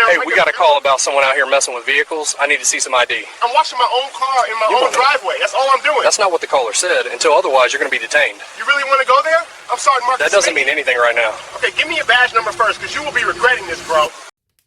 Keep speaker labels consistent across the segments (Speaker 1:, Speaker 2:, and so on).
Speaker 1: Hey, we got a call about someone out here messing with vehicles. I need to see some ID.
Speaker 2: I'm washing my own car in my own driveway. That's all I'm doing.
Speaker 1: That's not what the caller said. Until otherwise, you're going to be detained.
Speaker 2: You really want to go there? I'm sorry, Marcus.
Speaker 1: That doesn't mean anything right now.
Speaker 2: Okay, give me your badge number first, because you will be regretting this, bro.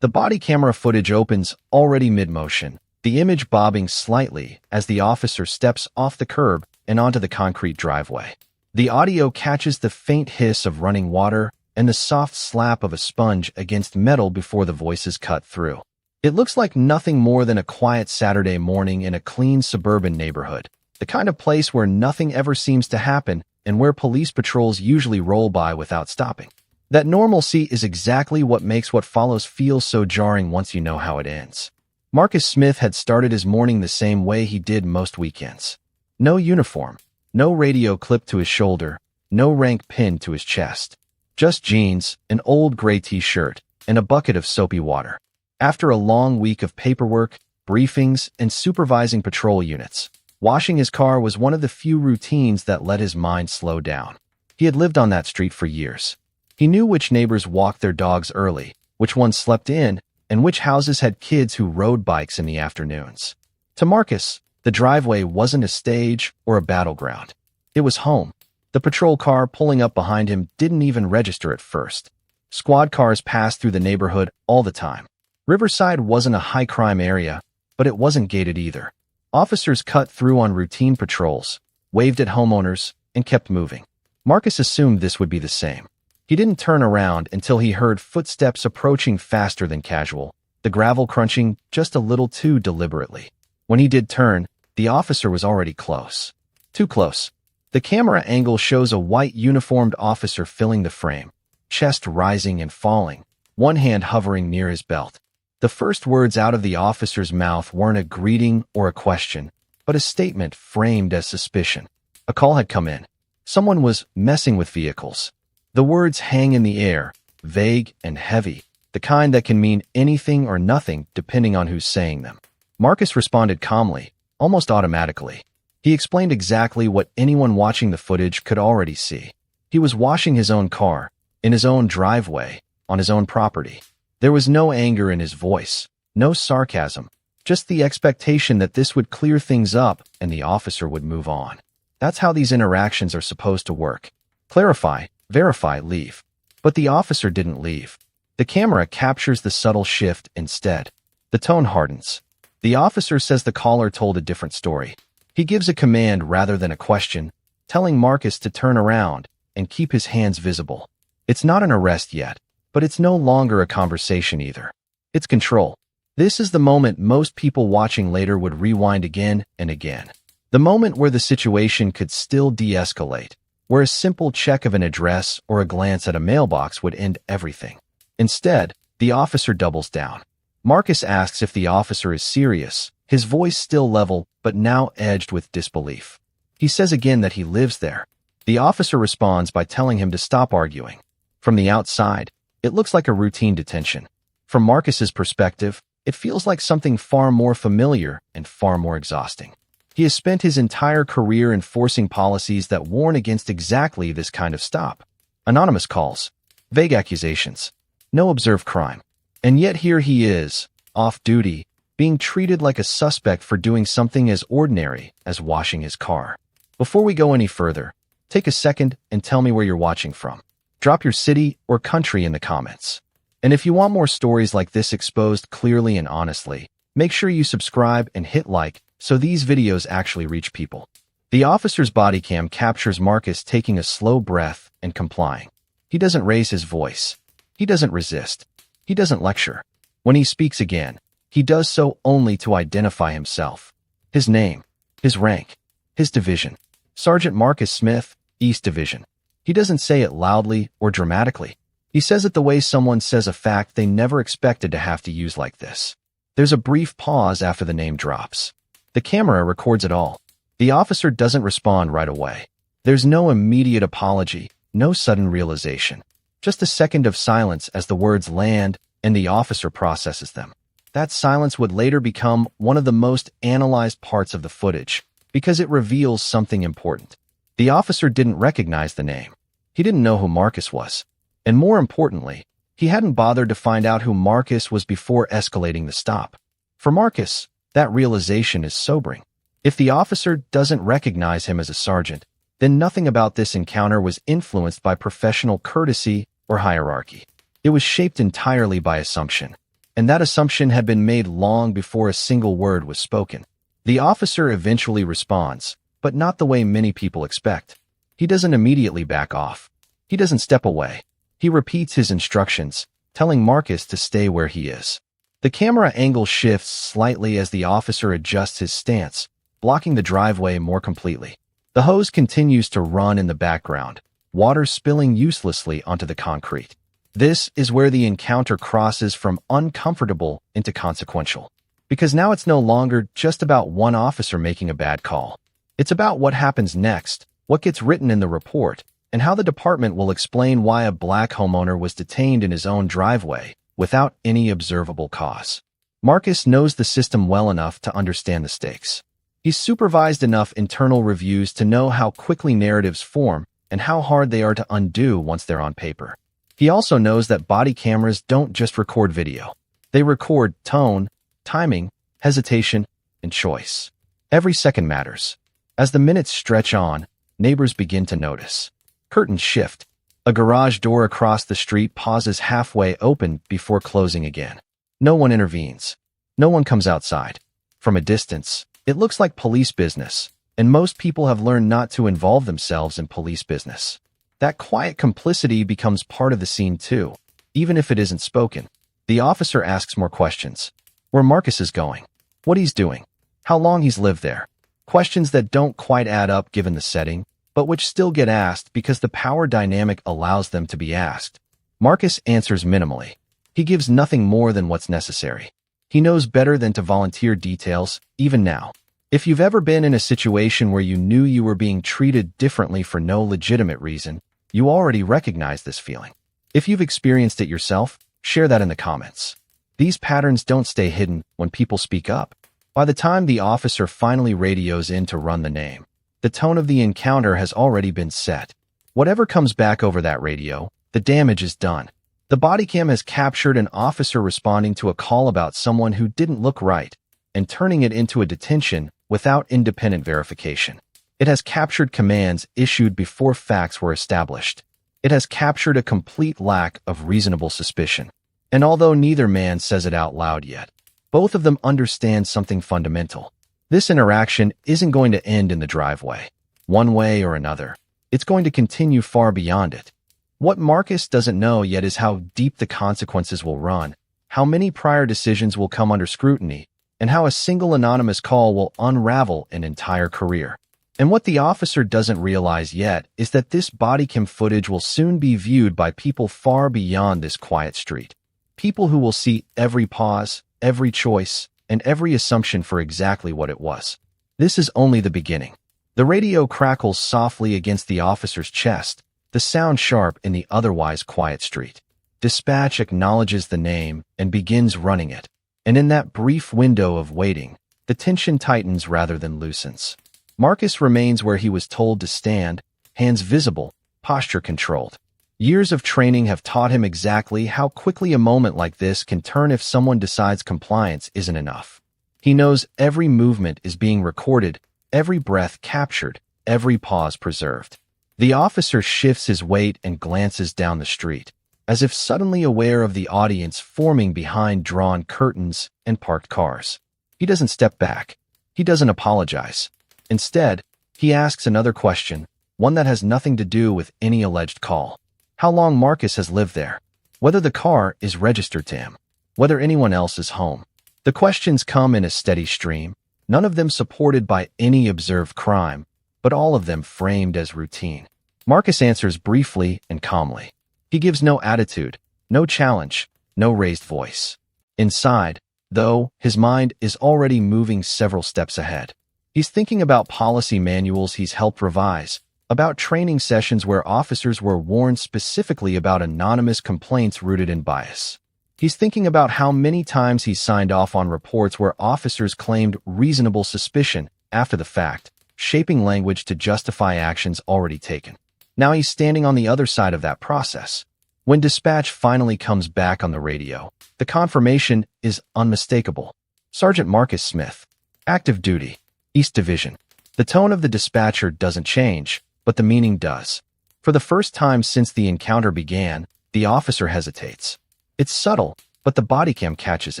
Speaker 3: The body camera footage opens already mid-motion, the image bobbing slightly as the officer steps off the curb and onto the concrete driveway. The audio catches the faint hiss of running water and the soft slap of a sponge against metal before the voices cut through. It looks like nothing more than a quiet Saturday morning in a clean suburban neighborhood, the kind of place where nothing ever seems to happen and where police patrols usually roll by without stopping. That normalcy is exactly what makes what follows feel so jarring once you know how it ends. Marcus Smith had started his morning the same way he did most weekends. No uniform, no radio clipped to his shoulder, no rank pinned to his chest. Just jeans, an old gray t-shirt, and a bucket of soapy water. After a long week of paperwork, briefings, and supervising patrol units, washing his car was one of the few routines that let his mind slow down. He had lived on that street for years. He knew which neighbors walked their dogs early, which ones slept in, and which houses had kids who rode bikes in the afternoons. To Marcus, the driveway wasn't a stage or a battleground. It was home. The patrol car pulling up behind him didn't even register at first. Squad cars passed through the neighborhood all the time. Riverside wasn't a high-crime area, but it wasn't gated either. Officers cut through on routine patrols, waved at homeowners, and kept moving. Marcus assumed this would be the same. He didn't turn around until he heard footsteps approaching faster than casual, the gravel crunching just a little too deliberately. When he did turn, the officer was already close. Too close. The camera angle shows a white uniformed officer filling the frame, chest rising and falling, one hand hovering near his belt. The first words out of the officer's mouth weren't a greeting or a question, but a statement framed as suspicion. A call had come in. Someone was messing with vehicles. The words hang in the air, vague and heavy, the kind that can mean anything or nothing depending on who's saying them. Marcus responded calmly, almost automatically. He explained exactly what anyone watching the footage could already see. He was washing his own car, in his own driveway, on his own property. There was no anger in his voice, no sarcasm, just the expectation that this would clear things up and the officer would move on. That's how these interactions are supposed to work. Clarify, verify, leave. But the officer didn't leave. The camera captures the subtle shift instead. The tone hardens. The officer says the caller told a different story. He gives a command rather than a question, telling Marcus to turn around and keep his hands visible. It's not an arrest yet, but it's no longer a conversation either. It's control. This is the moment most people watching later would rewind again and again. The moment where the situation could still de-escalate, where a simple check of an address or a glance at a mailbox would end everything. Instead, the officer doubles down. Marcus asks if the officer is serious, his voice still level but now edged with disbelief. He says again that he lives there. The officer responds by telling him to stop arguing. From the outside, it looks like a routine detention. From Marcus's perspective, it feels like something far more familiar and far more exhausting. He has spent his entire career enforcing policies that warn against exactly this kind of stop. Anonymous calls, vague accusations, no observed crime. And yet here he is, off duty, being treated like a suspect for doing something as ordinary as washing his car. Before we go any further, take a second and tell me where you're watching from. Drop your city or country in the comments. And if you want more stories like this exposed clearly and honestly, make sure you subscribe and hit like so these videos actually reach people. The officer's body cam captures Marcus taking a slow breath and complying. He doesn't raise his voice. He doesn't resist. He doesn't lecture. When he speaks again, he does so only to identify himself. His name, his rank, his division. Sergeant Marcus Smith, East Division. He doesn't say it loudly or dramatically. He says it the way someone says a fact they never expected to have to use like this. There's a brief pause after the name drops. The camera records it all. The officer doesn't respond right away. There's no immediate apology, no sudden realization. Just a second of silence as the words land and the officer processes them. That silence would later become one of the most analyzed parts of the footage because it reveals something important. The officer didn't recognize the name. He didn't know who Marcus was. And more importantly, He hadn't bothered to find out who Marcus was before escalating the stop. For Marcus, that realization is sobering. If the officer doesn't recognize him as a sergeant, then nothing about this encounter was influenced by professional courtesy or hierarchy. It was shaped entirely by assumption, and that assumption had been made long before a single word was spoken. The officer eventually responds, but not the way many people expect. He doesn't immediately back off. He doesn't step away. He repeats his instructions, telling Marcus to stay where he is. The camera angle shifts slightly as the officer adjusts his stance, blocking the driveway more completely. The hose continues to run in the background, water spilling uselessly onto the concrete. This is where the encounter crosses from uncomfortable into consequential. Because now it's no longer just about one officer making a bad call. It's about what happens next, what gets written in the report, and how the department will explain why a black homeowner was detained in his own driveway without any observable cause. Marcus knows the system well enough to understand the stakes. He's supervised enough internal reviews to know how quickly narratives form and how hard they are to undo once they're on paper. He also knows that body cameras don't just record video. They record tone, timing, hesitation, and choice. Every second matters. As the minutes stretch on, neighbors begin to notice. Curtains shift. A garage door across the street pauses halfway open before closing again. No one intervenes. No one comes outside. From a distance, it looks like police business, and most people have learned not to involve themselves in police business. That quiet complicity becomes part of the scene too, even if it isn't spoken. The officer asks more questions. Where Marcus is going, what he's doing, how long he's lived there. Questions that don't quite add up given the setting, but which still get asked because the power dynamic allows them to be asked. Marcus answers minimally. He gives nothing more than what's necessary. He knows better than to volunteer details, even now. If you've ever been in a situation where you knew you were being treated differently for no legitimate reason, you already recognize this feeling. If you've experienced it yourself, share that in the comments. These patterns don't stay hidden when people speak up. By the time the officer finally radios in to run the name, the tone of the encounter has already been set. Whatever comes back over that radio, the damage is done. The body cam has captured an officer responding to a call about someone who didn't look right and turning it into a detention without independent verification. It has captured commands issued before facts were established. It has captured a complete lack of reasonable suspicion. And although neither man says it out loud yet, both of them understand something fundamental. This interaction isn't going to end in the driveway, one way or another. It's going to continue far beyond it. What Marcus doesn't know yet is how deep the consequences will run, how many prior decisions will come under scrutiny, and how a single anonymous call will unravel an entire career. And what the officer doesn't realize yet is that this body cam footage will soon be viewed by people far beyond this quiet street. People who will see every pause, every choice, and every assumption for exactly what it was. This is only the beginning. The radio crackles softly against the officer's chest, the sound sharp in the otherwise quiet street. Dispatch acknowledges the name and begins running it. And in that brief window of waiting, the tension tightens rather than loosens. Marcus remains where he was told to stand, hands visible, posture controlled. Years of training have taught him exactly how quickly a moment like this can turn if someone decides compliance isn't enough. He knows every movement is being recorded, every breath captured, every pause preserved. The officer shifts his weight and glances down the street, as if suddenly aware of the audience forming behind drawn curtains and parked cars. He doesn't step back. He doesn't apologize. Instead, he asks another question, one that has nothing to do with any alleged call. How long Marcus has lived there, whether the car is registered to him, whether anyone else is home. The questions come in a steady stream, none of them supported by any observed crime, but all of them framed as routine. Marcus answers briefly and calmly. He gives no attitude, no challenge, no raised voice. Inside, though, his mind is already moving several steps ahead. He's thinking about policy manuals he's helped revise, about training sessions where officers were warned specifically about anonymous complaints rooted in bias. He's thinking about how many times he's signed off on reports where officers claimed reasonable suspicion after the fact, shaping language to justify actions already taken. Now he's standing on the other side of that process. When dispatch finally comes back on the radio, the confirmation is unmistakable. Sergeant Marcus Smith, active duty, East Division. The tone of the dispatcher doesn't change, but the meaning does. For the first time since the encounter began, the officer hesitates. It's subtle, but the body cam catches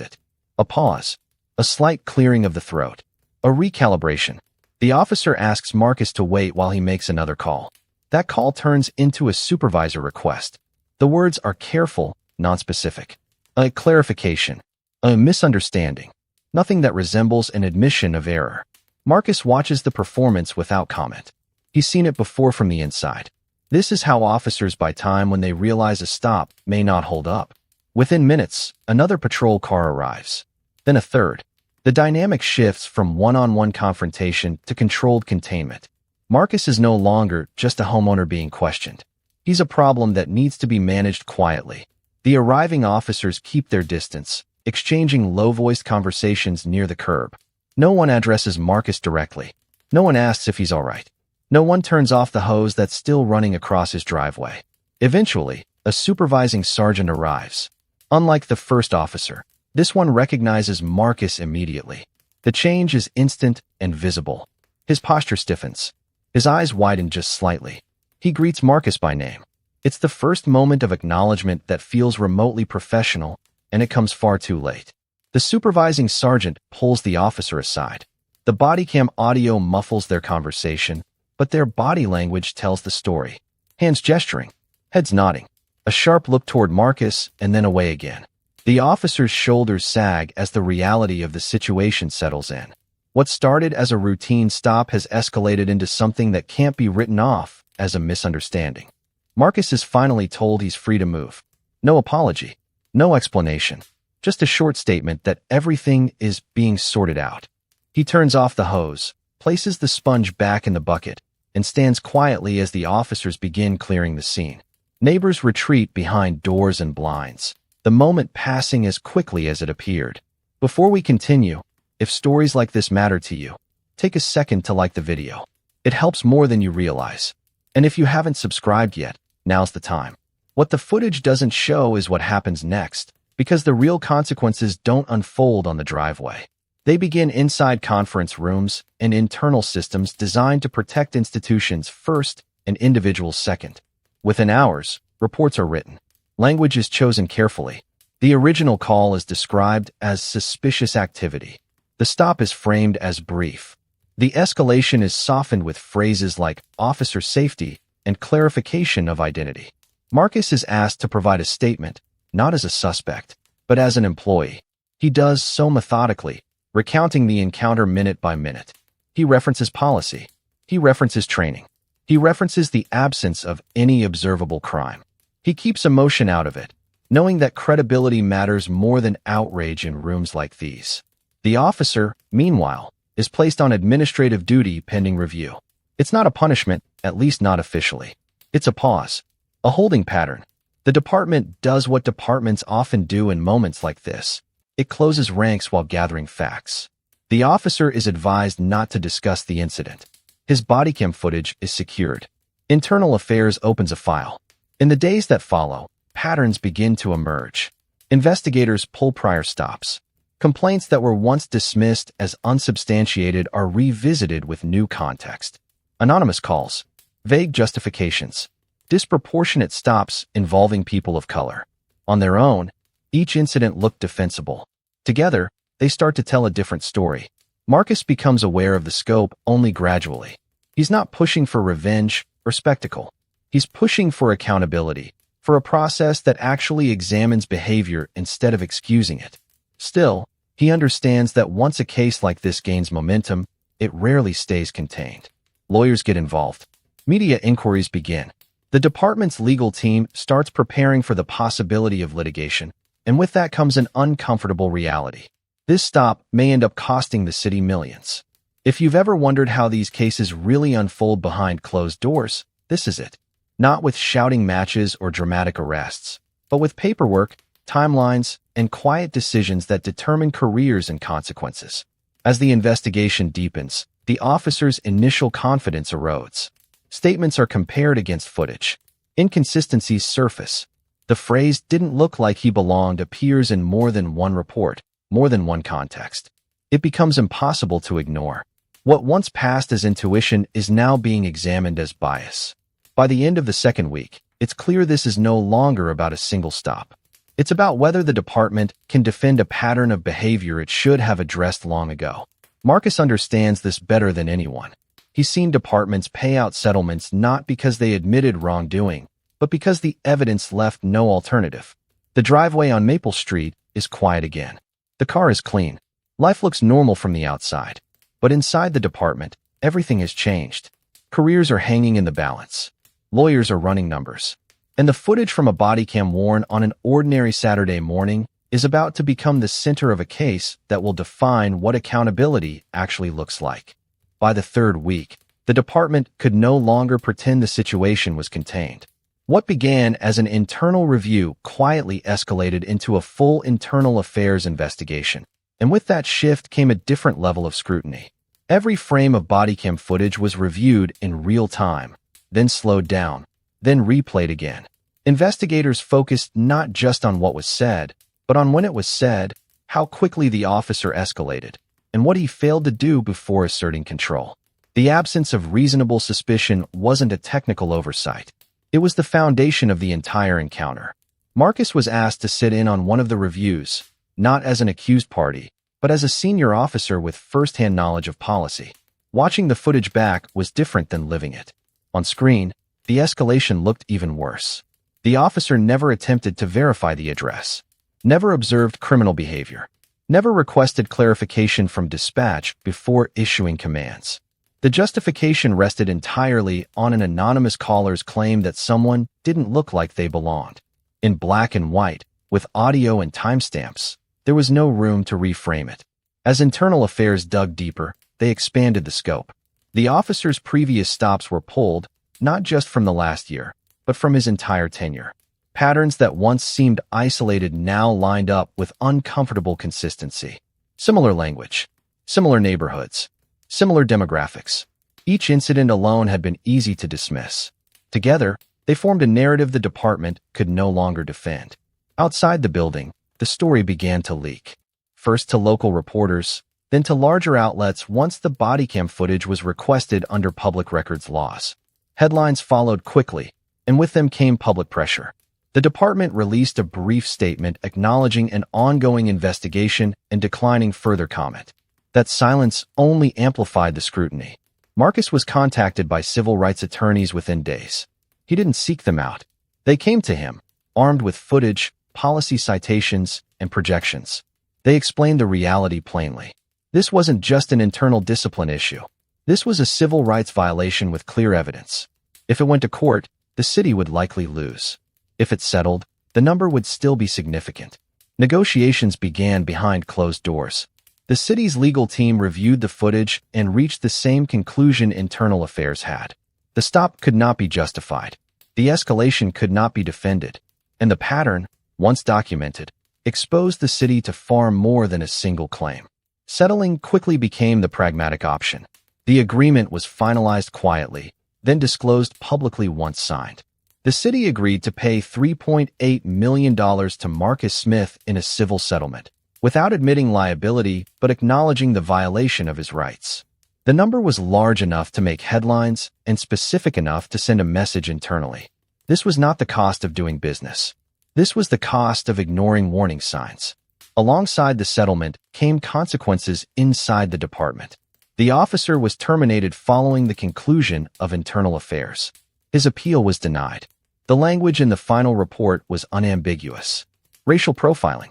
Speaker 3: it. A pause. A slight clearing of the throat. A recalibration. The officer asks Marcus to wait while he makes another call. That call turns into a supervisor request. The words are careful, nonspecific. A clarification. A misunderstanding. Nothing that resembles an admission of error. Marcus watches the performance without comment. He's seen it before from the inside. This is how officers buy time when they realize a stop may not hold up. Within minutes, another patrol car arrives. Then a third. The dynamic shifts from one-on-one confrontation to controlled containment. Marcus is no longer just a homeowner being questioned. He's a problem that needs to be managed quietly. The arriving officers keep their distance, exchanging low-voiced conversations near the curb. No one addresses Marcus directly. No one asks if he's all right. No one turns off the hose that's still running across his driveway. Eventually, a supervising sergeant arrives. Unlike the first officer, this one recognizes Marcus immediately. The change is instant and visible. His posture stiffens. His eyes widen just slightly. He greets Marcus by name. It's the first moment of acknowledgement that feels remotely professional, and it comes far too late. The supervising sergeant pulls the officer aside. The body cam audio muffles their conversation, but their body language tells the story. Hands gesturing, heads nodding, a sharp look toward Marcus and then away again. The officer's shoulders sag as the reality of the situation settles in. What started as a routine stop has escalated into something that can't be written off as a misunderstanding. Marcus is finally told he's free to move. No apology, no explanation, just a short statement that everything is being sorted out. He turns off the hose, places the sponge back in the bucket, and stands quietly as the officers begin clearing the scene. Neighbors retreat behind doors and blinds, the moment passing as quickly as it appeared. Before we continue, if stories like this matter to you, take a second to like the video. It helps more than you realize. And if you haven't subscribed yet, now's the time. What the footage doesn't show is what happens next, because the real consequences don't unfold on the driveway. They begin inside conference rooms and internal systems designed to protect institutions first and individuals second. Within hours, reports are written. Language is chosen carefully. The original call is described as suspicious activity. The stop is framed as brief. The escalation is softened with phrases like officer safety and clarification of identity. Marcus is asked to provide a statement, not as a suspect, but as an employee. He does so methodically, recounting the encounter minute by minute. He references policy. He references training. He references the absence of any observable crime. He keeps emotion out of it, knowing that credibility matters more than outrage in rooms like these. The officer, meanwhile, is placed on administrative duty pending review. It's not a punishment, at least not officially. It's a pause, a holding pattern. The department does what departments often do in moments like this. It closes ranks while gathering facts. The officer is advised not to discuss the incident. His body cam footage is secured. Internal Affairs opens a file. In the days that follow, patterns begin to emerge. Investigators pull prior stops. Complaints that were once dismissed as unsubstantiated are revisited with new context. Anonymous calls, vague justifications, disproportionate stops involving people of color. On their own, each incident looked defensible. Together, they start to tell a different story. Marcus becomes aware of the scope only gradually. He's not pushing for revenge or spectacle. He's pushing for accountability, for a process that actually examines behavior instead of excusing it. Still, he understands that once a case like this gains momentum, it rarely stays contained. Lawyers get involved. Media inquiries begin. The department's legal team starts preparing for the possibility of litigation, and with that comes an uncomfortable reality. This stop may end up costing the city millions. If you've ever wondered how these cases really unfold behind closed doors, this is it. Not with shouting matches or dramatic arrests, but with paperwork, timelines, and quiet decisions that determine careers and consequences. As the investigation deepens, the officer's initial confidence erodes. Statements are compared against footage. Inconsistencies surface. The phrase "didn't look like he belonged" appears in more than one report, more than one context. It becomes impossible to ignore. What once passed as intuition is now being examined as bias. By the end of the second week, it's clear this is no longer about a single stop. It's about whether the department can defend a pattern of behavior it should have addressed long ago. Marcus understands this better than anyone. He's seen departments pay out settlements not because they admitted wrongdoing, but because the evidence left no alternative. The driveway on Maple Street is quiet again. The car is clean. Life looks normal from the outside. But inside the department, everything has changed. Careers are hanging in the balance. Lawyers are running numbers. And the footage from a body cam worn on an ordinary Saturday morning is about to become the center of a case that will define what accountability actually looks like. By the third week, the department could no longer pretend the situation was contained. What began as an internal review quietly escalated into a full internal affairs investigation. And with that shift came a different level of scrutiny. Every frame of body cam footage was reviewed in real time, then slowed down, then replayed again. Investigators focused not just on what was said, but on when it was said, how quickly the officer escalated, and what he failed to do before asserting control. The absence of reasonable suspicion wasn't a technical oversight. It was the foundation of the entire encounter. Marcus was asked to sit in on one of the reviews, not as an accused party, but as a senior officer with first-hand knowledge of policy. Watching the footage back was different than living it. On screen, the escalation looked even worse. The officer never attempted to verify the address, never observed criminal behavior, never requested clarification from dispatch before issuing commands. The justification rested entirely on an anonymous caller's claim that someone didn't look like they belonged. In black and white, with audio and timestamps, there was no room to reframe it. As internal affairs dug deeper, they expanded the scope. The officer's previous stops were pulled, not just from the last year, but from his entire tenure. Patterns that once seemed isolated now lined up with uncomfortable consistency. Similar language, similar neighborhoods, similar demographics. Each incident alone had been easy to dismiss. Together, they formed a narrative the department could no longer defend. Outside the building, the story began to leak. First to local reporters, then to larger outlets once the body cam footage was requested under public records laws. Headlines followed quickly, and with them came public pressure. The department released a brief statement acknowledging an ongoing investigation and declining further comment. That silence only amplified the scrutiny. Marcus was contacted by civil rights attorneys within days. He didn't seek them out. They came to him, armed with footage, policy citations, and projections. They explained the reality plainly. This wasn't just an internal discipline issue. This was a civil rights violation with clear evidence. If it went to court, the city would likely lose. If it settled, the number would still be significant. Negotiations began behind closed doors. The city's legal team reviewed the footage and reached the same conclusion internal affairs had. The stop could not be justified. The escalation could not be defended. And the pattern, once documented, exposed the city to far more than a single claim. Settling quickly became the pragmatic option. The agreement was finalized quietly, then disclosed publicly once signed. The city agreed to pay $3.8 million to Marcus Smith in a civil settlement, without admitting liability but acknowledging the violation of his rights. The number was large enough to make headlines and specific enough to send a message internally. This was not the cost of doing business. This was the cost of ignoring warning signs. Alongside the settlement came consequences inside the department. The officer was terminated following the conclusion of internal affairs. His appeal was denied. The language in the final report was unambiguous. Racial profiling,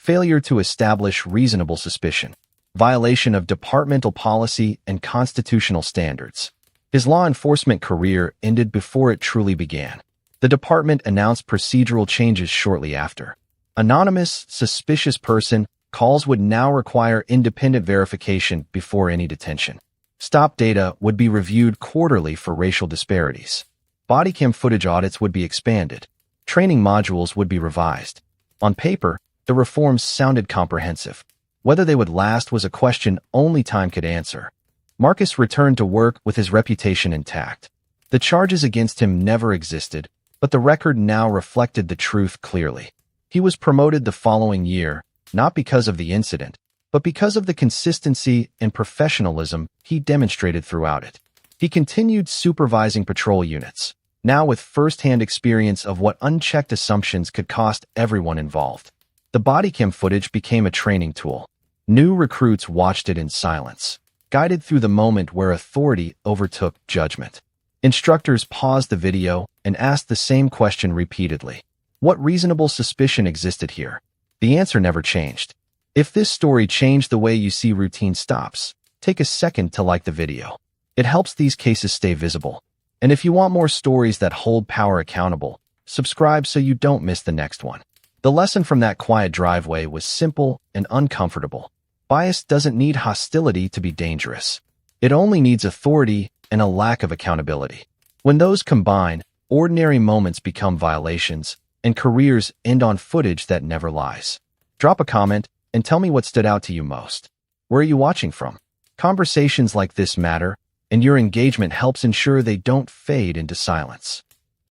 Speaker 3: failure to establish reasonable suspicion, violation of departmental policy and constitutional standards. His law enforcement career ended before it truly began. The department announced procedural changes shortly after. Anonymous, suspicious person calls would now require independent verification before any detention. Stop data would be reviewed quarterly for racial disparities. Body cam footage audits would be expanded. Training modules would be revised. On paper, the reforms sounded comprehensive. Whether they would last was a question only time could answer. Marcus returned to work with his reputation intact. The charges against him never existed, but the record now reflected the truth clearly. He was promoted the following year, not because of the incident, but because of the consistency and professionalism he demonstrated throughout it. He continued supervising patrol units, now with first-hand experience of what unchecked assumptions could cost everyone involved. The bodycam footage became a training tool. New recruits watched it in silence, guided through the moment where authority overtook judgment. Instructors paused the video and asked the same question repeatedly. What reasonable suspicion existed here? The answer never changed. If this story changed the way you see routine stops, take a second to like the video. It helps these cases stay visible. And if you want more stories that hold power accountable, subscribe so you don't miss the next one. The lesson from that quiet driveway was simple and uncomfortable. Bias doesn't need hostility to be dangerous. It only needs authority and a lack of accountability. When those combine, ordinary moments become violations, and careers end on footage that never lies. Drop a comment and tell me what stood out to you most. Where are you watching from? Conversations like this matter, and your engagement helps ensure they don't fade into silence.